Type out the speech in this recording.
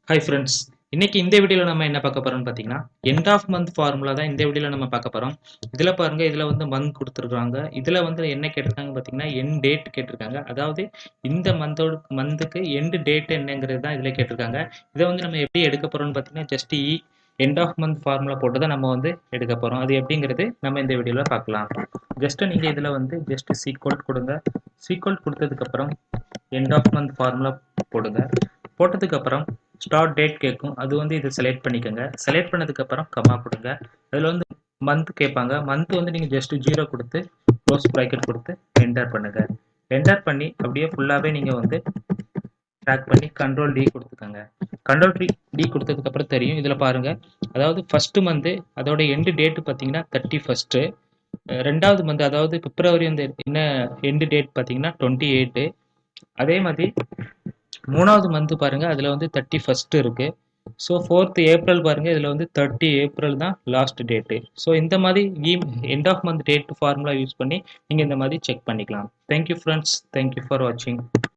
Hi friends, இன்னைக்கு இந்த வீடியோவில் நம்ம என்ன பார்க்க போறோம்னு பார்த்தீங்கன்னா எண்ட் ஆஃப் மந்த் ஃபார்முலா தான் இந்த வீடியோவில் நம்ம பார்க்க போறோம். இதில் பாருங்க, இதில் வந்து மந்த் கொடுத்துருக்காங்க. இதில் வந்து என்ன கேட்டிருக்காங்க பார்த்தீங்கன்னா எண்ட் டேட் கேட்டிருக்காங்க. அதாவது இந்த மந்த்துக்கு எண்ட் டேட் என்னங்கிறது தான் இதில் கேட்டிருக்காங்க. இதை வந்து நம்ம எப்படி எடுக்க போறோம்னு பார்த்தீங்கன்னா just end of month formula போட்டு தான் நம்ம வந்து எடுக்க போறோம். அது எப்படிங்கிறது நம்ம இந்த வீடியோவில் பார்க்கலாம். ஜஸ்ட் நீங்கள் இதில் வந்து ஜஸ்ட் சீக்வல் கொடுங்க. சீக்வல் கொடுத்ததுக்கப்புறம் எண்ட் ஆஃப் மந்த் ஃபார்முலா போடுங்க. போட்டதுக்கப்புறம் ஸ்டார்ட் டேட் கேட்கும். அது வந்து இதை செலக்ட் பண்ணிக்கோங்க. செலக்ட் பண்ணதுக்கப்புறம் கமா கொடுங்க. அதில் வந்து மந்த் கேட்பாங்க. மந்த் வந்து நீங்கள் ஜஸ்ட் 0 கொடுத்து க்ளோஸ் ப்ராக்கெட் கொடுத்து என்டர் பண்ணுங்க. என்டர் பண்ணி அப்படியே ஃபுல்லாகவே நீங்கள் வந்து ட்ராக் பண்ணி கண்ட்ரோல் டி கொடுத்துக்கோங்க. கண்ட்ரோல் டி கொடுத்ததுக்கப்புறம் தெரியும். இதில் பாருங்கள், அதாவது ஃபஸ்ட்டு மந்த்து அதோட எண்டு டேட்டு பார்த்தீங்கன்னா 31. ரெண்டாவது மந்த் அதாவது பிப்ரவரி வந்து என்ன எண்டு டேட் பார்த்தீங்கன்னா 28. அதே மாதிரி மூணாவது மந்த் பாருங்க, அதுல வந்து 31 இருக்கு. ஸோ 4th ஏப்ரல் பாருங்க, இதுல வந்து 30 ஏப்ரல் தான் லாஸ்ட் டேட்டு. ஸோ இந்த மாதிரி end of month date formula use பண்ணி நீங்க இந்த மாதிரி செக் பண்ணிக்கலாம். தேங்க்யூ ஃப்ரெண்ட்ஸ், தேங்க்யூ ஃபார் வாட்சிங்.